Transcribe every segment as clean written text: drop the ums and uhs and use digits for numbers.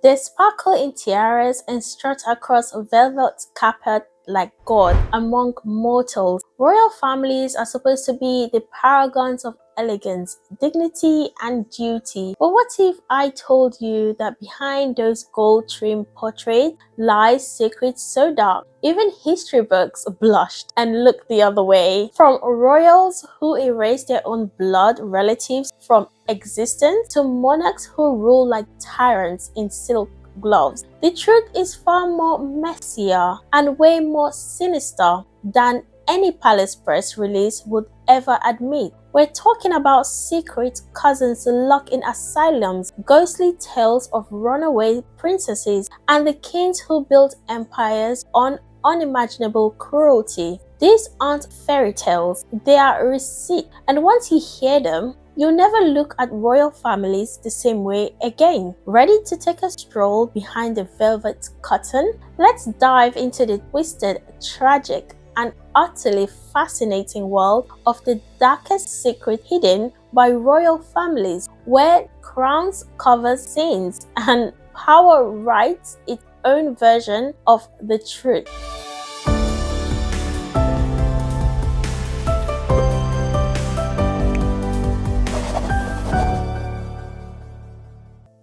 They sparkle in tiaras and strut across velvet carpet like God among mortals. Royal families are supposed to be the paragons of elegance, dignity, and duty. But what if I told you that behind those gold-trimmed portraits lies secrets so dark, even history books blushed and looked the other way? From royals who erased their own blood relatives from existence to monarchs who rule like tyrants in silk gloves, the truth is far more messier and way more sinister than any palace press release would ever admit. We're talking about secret cousins locked in asylums, ghostly tales of runaway princesses, and the kings who built empires on unimaginable cruelty. These aren't fairy tales, they are receipts, and once you hear them, you'll never look at royal families the same way again. Ready to take a stroll behind the velvet curtain? Let's dive into the twisted, tragic, and utterly fascinating world of the darkest secret hidden by royal families, where crowns cover sins and power writes its own version of the truth.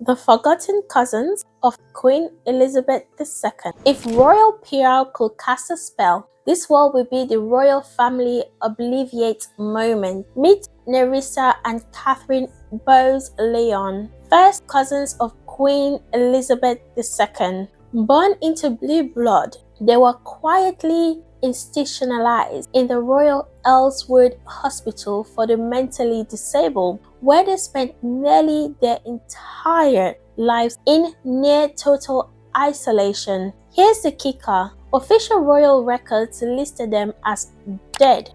The Forgotten Cousins of Queen Elizabeth II. If royal PR could cast a spell, this world will be the royal family obliviate moment. Meet Nerissa and Catherine Bowes-Lyon, first cousins of Queen Elizabeth II. Born into blue blood, they were quietly institutionalized in the Royal Ellswood Hospital for the mentally disabled, where they spent nearly their entire lives in near total isolation. Here's the kicker. Official royal records listed them as dead,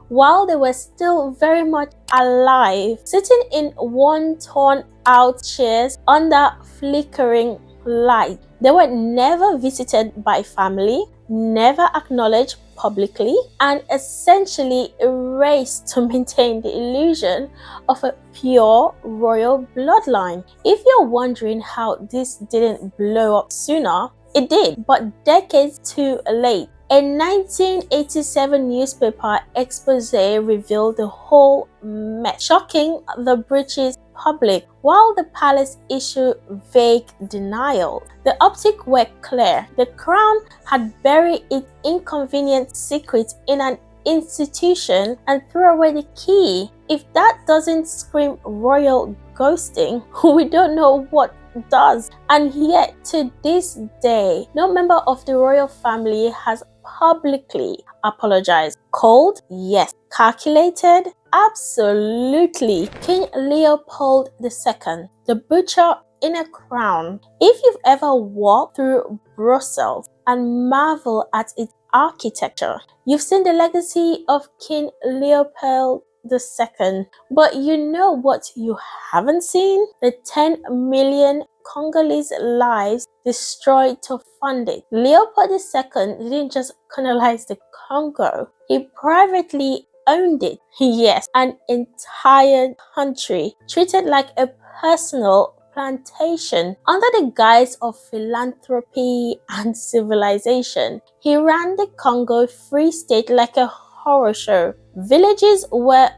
while they were still very much alive, sitting in one torn out chairs under flickering light. They were never visited by family, never acknowledged publicly, and essentially erased to maintain the illusion of a pure royal bloodline. If you're wondering how this didn't blow up sooner, it did, but decades too late. A 1987 newspaper expose revealed the whole mess, shocking the British public. While the palace issued vague denial, the optics were clear. The crown had buried its inconvenient secret in an institution and threw away the key. If that doesn't scream royal ghosting, we don't know what does. And yet, to this day, no member of the royal family has publicly apologized. Cold? Yes. Calculated? Absolutely. King Leopold II, the butcher in a crown. If you've ever walked through Brussels and marveled at its architecture, you've seen the legacy of King Leopold II. But you know what you haven't seen? The 10 million Congolese lives destroyed to fund it. Leopold II didn't just colonize the Congo, he privately owned it. Yes, an entire country, treated like a personal plantation. Under the guise of philanthropy and civilization, he ran the Congo Free State like a horror show. Villages were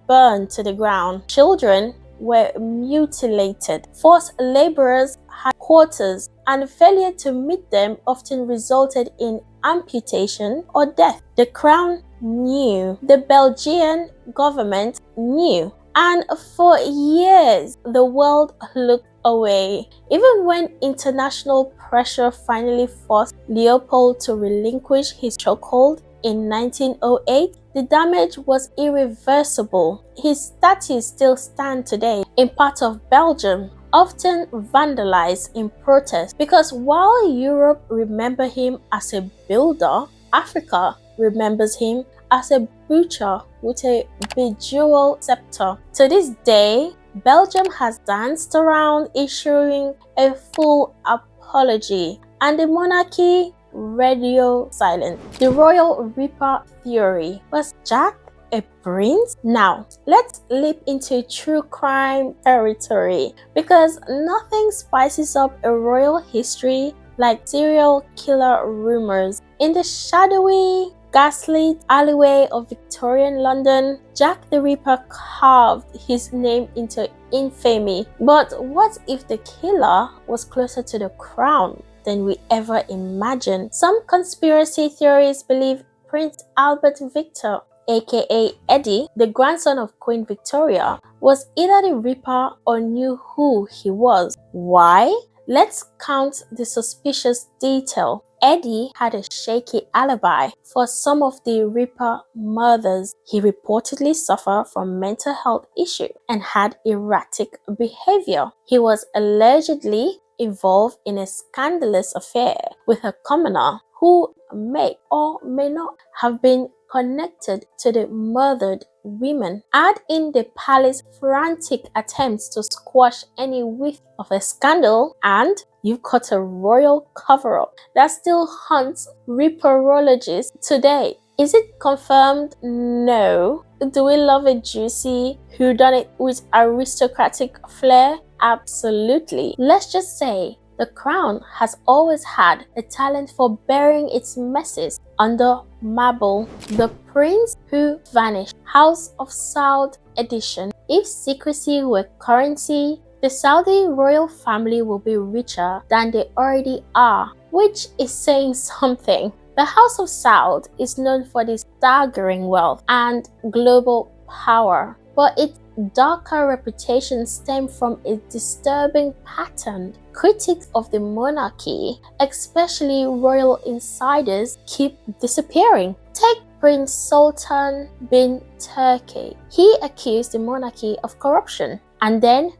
burned to the ground. Children were mutilated. Forced laborers had quarters, and failure to meet them often resulted in amputation or death. The crown knew. The Belgian government knew. And for years, the world looked away. Even when international pressure finally forced Leopold to relinquish his chokehold in 1908, the damage was irreversible. His statues still stand today in part of Belgium, often vandalized in protest, because while Europe remembers him as a builder, Africa remembers him as a butcher with a bejeweled scepter. To this day, Belgium has danced around issuing a full apology, and the monarchy radio silent. The Royal Reaper theory. Was Jack a prince? Now, let's leap into true crime territory because nothing spices up a royal history like serial killer rumors. In the shadowy, gaslit alleyway of Victorian London, Jack the Ripper carved his name into infamy. But what if the killer was closer to the crown than we ever imagined? Some conspiracy theories believe Prince Albert Victor, aka Eddie, the grandson of Queen Victoria, was either the Ripper or knew who he was. Why? Let's count the suspicious detail. Eddie had a shaky alibi for some of the Ripper murders. He reportedly suffered from mental health issues and had erratic behavior. He was allegedly involved in a scandalous affair with a commoner who may or may not have been connected to the murdered women. Add in the palace's frantic attempts to squash any whiff of a scandal, and you've got a royal cover-up that still haunts Ripperologists today. Is it confirmed? No. Do we love a juicy whodunit with aristocratic flair? Absolutely. Let's just say the crown has always had a talent for burying its messes under marble. The Prince Who Vanished, House of Saud edition. If secrecy were currency, the Saudi royal family will be richer than they already are, which is saying something. The House of Saud is known for its staggering wealth and global power, but its darker reputation stems from a disturbing pattern. Critics of the monarchy, especially royal insiders, keep disappearing. Take Prince Sultan bin Turkey. He accused the monarchy of corruption and then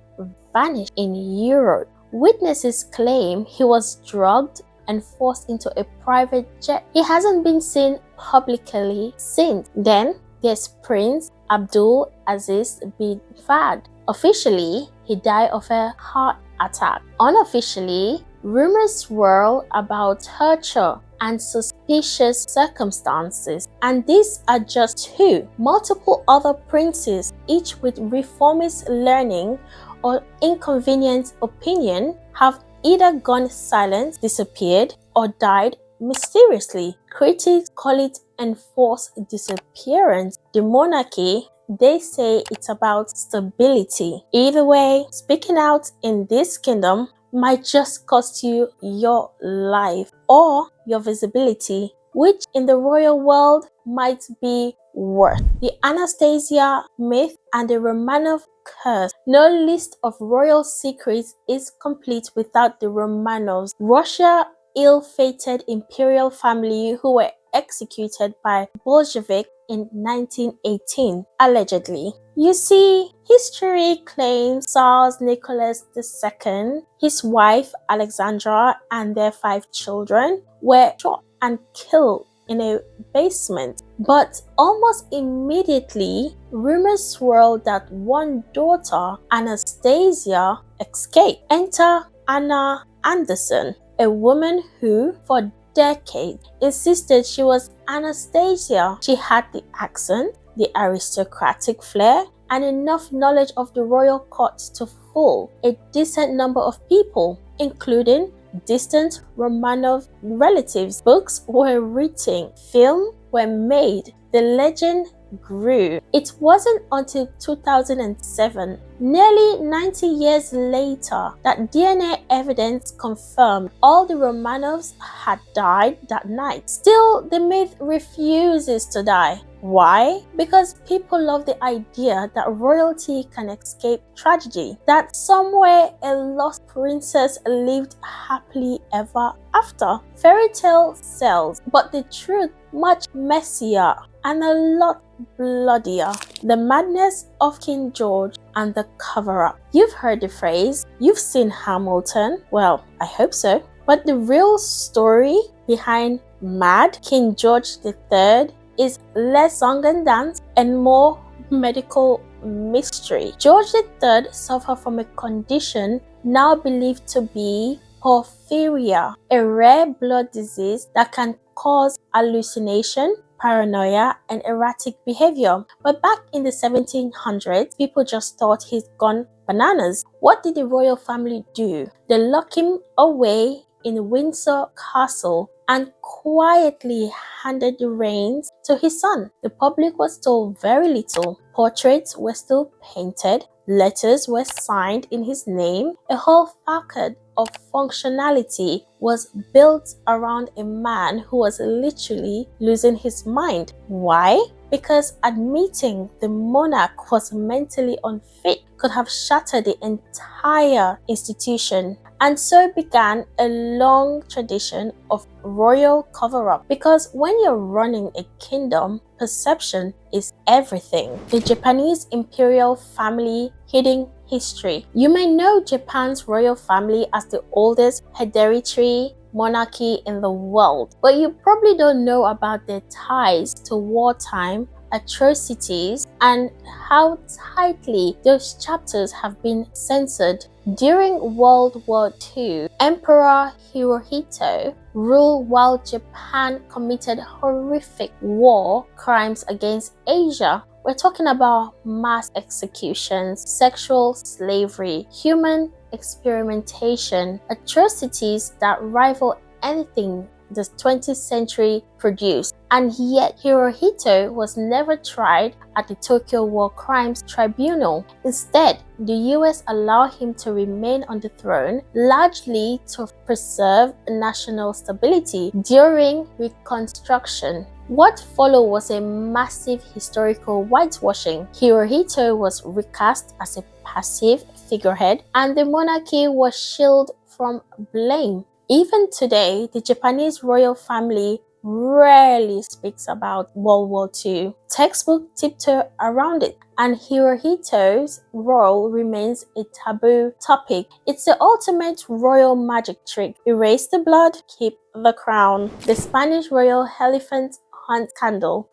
vanished in Europe. Witnesses claim he was drugged and forced into a private jet. He hasn't been seen publicly since. Then there's Prince Abdul Aziz bin Fahd. Officially, he died of a heart attack. Unofficially, rumors swirl about torture and suspicious circumstances. And these are just two. Multiple other princes, each with reformist learning or inconvenient opinion, have either gone silent, disappeared, or died mysteriously. Critics call it enforced disappearance. The monarchy, they say it's about stability. Either way, speaking out in this kingdom might just cost you your life or your visibility, which in the royal world might be worth. The Anastasia myth and the Romanov curse. No list of royal secrets is complete without the Romanovs. Russia ill-fated imperial family who were executed by Bolshevik in 1918, allegedly. You see, history claims Tsar Nicholas II, his wife Alexandra, and their 5 children were shot and killed in a basement. But almost immediately, rumors swirled that one daughter, Anastasia, escaped. Enter Anna Anderson, a woman who, for decades, insisted she was Anastasia. She had the accent, the aristocratic flair, and enough knowledge of the royal court to fool a decent number of people, including distant Romanov relatives. Books were written, films were made, the legend grew. It wasn't until 2007, nearly 90 years later, that DNA evidence confirmed all the Romanovs had died that night. Still, the myth refuses to die. Why? Because people love the idea that royalty can escape tragedy, that somewhere a lost princess lived happily ever after. Fairy tale sells, but the truth much messier and a lot bloodier. The madness of King George and the cover-up. You've heard the phrase, you've seen Hamilton. Well, I hope so. But the real story behind Mad King George III is less song and dance and more medical mystery. George III suffered from a condition now believed to be porphyria, a rare blood disease that can cause hallucination, paranoia, and erratic behavior. But back in the 1700s, people just thought he'd gone bananas. What did the royal family do? They locked him away in Windsor Castle and quietly handed the reins to his son. The public was told very little. Portraits were still painted, letters were signed in his name. A whole facade of functionality was built around a man who was literally losing his mind. Why? Because admitting the monarch was mentally unfit could have shattered the entire institution. And so began a long tradition of royal cover-up. Because when you're running a kingdom, perception is everything. The Japanese imperial family hidden history. You may know Japan's royal family as the oldest hereditary monarchy in the world, but you probably don't know about their ties to wartime atrocities and how tightly those chapters have been censored. During World War II, Emperor Hirohito ruled while Japan committed horrific war crimes against Asia. We're talking about mass executions, sexual slavery, human experimentation, atrocities that rival anything the 20th century produced. And yet Hirohito was never tried at the Tokyo War Crimes Tribunal. Instead, the US allowed him to remain on the throne, largely to preserve national stability during Reconstruction. What followed was a massive historical whitewashing. Hirohito was recast as a passive figurehead, and the monarchy was shielded from blame. Even today, the Japanese royal family rarely speaks about World War II. Textbooks tiptoe around it, and Hirohito's role remains a taboo topic. It's the ultimate royal magic trick. Erase the blood, keep the crown. The Spanish royal elephant hunt scandal.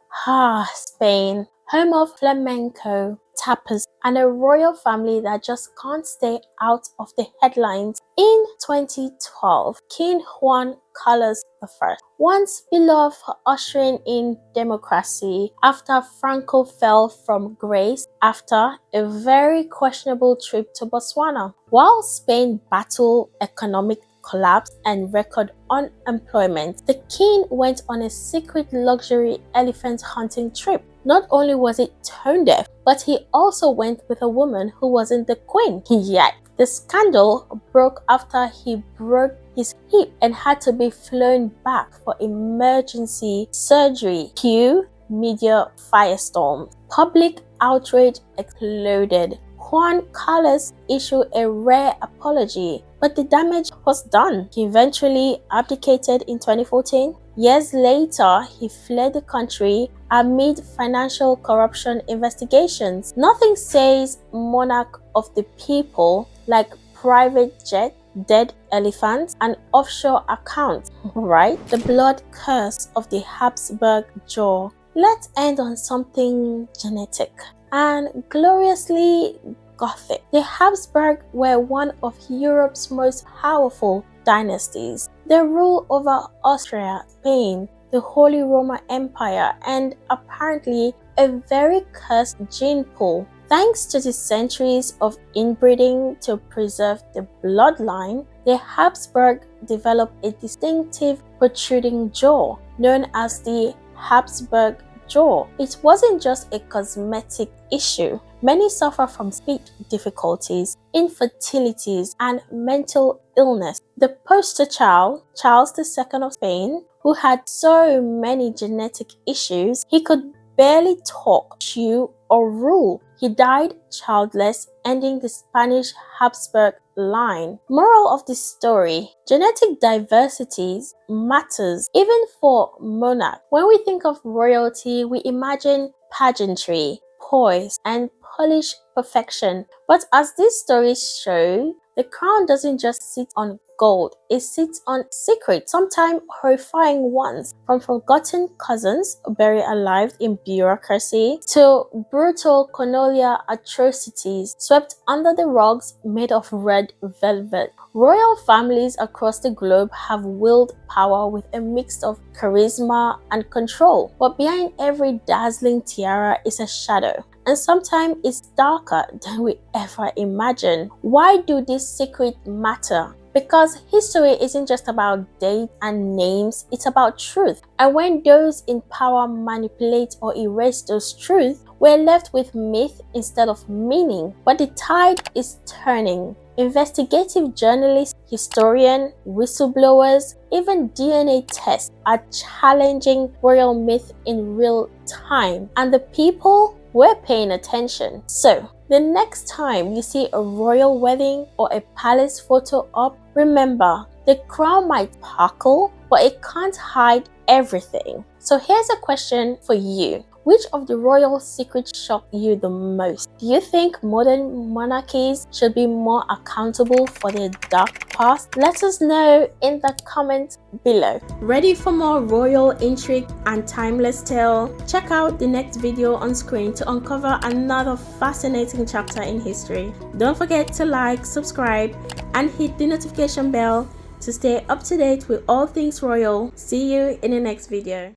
Spain, home of flamenco, tapas, and a royal family that just can't stay out of the headlines. In 2012, King Juan Carlos I, once beloved for ushering in democracy after Franco fell from grace after a very questionable trip to Botswana. While Spain battled economic collapse and record unemployment, the king went on a secret luxury elephant hunting trip. Not only was it tone deaf, but he also went with a woman who wasn't the queen yet. The scandal broke after he broke his hip and had to be flown back for emergency surgery. Cue media firestorm. Public outrage exploded. Juan Carlos issued a rare apology, but the damage was done. He eventually abdicated in 2014. Years later, he fled the country amid financial corruption investigations. Nothing says monarch of the people like private jet, dead elephants, and offshore accounts, right? The blood curse of the Habsburg jaw. Let's end on something genetic and gloriously Gothic. The Habsburg were one of Europe's most powerful dynasties. They ruled over Austria, Spain, the Holy Roman Empire, and apparently a very cursed gene pool. Thanks to the centuries of inbreeding to preserve the bloodline, the Habsburg developed a distinctive protruding jaw known as the Habsburg jaw. It wasn't just a cosmetic issue. Many suffer from speech difficulties, infertilities, and mental illness. The poster child, Charles II of Spain, who had so many genetic issues, he could barely talk, chew, or rule. He died childless, ending the Spanish Habsburg line. Moral of the story: genetic diversity matters even for monarchs. When we think of royalty, we imagine pageantry, poise, and polished perfection. But as these stories show, The crown doesn't just sit on gold, it sits on secrets, sometimes horrifying ones, from forgotten cousins buried alive in bureaucracy to brutal colonial atrocities swept under the rugs made of red velvet. Royal families across the globe have wielded power with a mix of charisma and control, but behind every dazzling tiara is a shadow, and sometimes it's darker than we ever imagined. Why do these secrets matter? Because history isn't just about dates and names, it's about truth. And when those in power manipulate or erase those truths, we're left with myth instead of meaning. But the tide is turning. Investigative journalists, historians, whistleblowers, even DNA tests are challenging royal myth in real time. And the people, we're paying attention. So, the next time you see a royal wedding or a palace photo op, remember, the crown might sparkle, but it can't hide everything. So here's a question for you. Which of the royal secrets shocked you the most? Do you think modern monarchies should be more accountable for their dark past? Let us know in the comments below. Ready for more royal intrigue and timeless tale? Check out the next video on screen to uncover another fascinating chapter in history. Don't forget to like, subscribe, and hit the notification bell to stay up to date with all things royal. See you in the next video.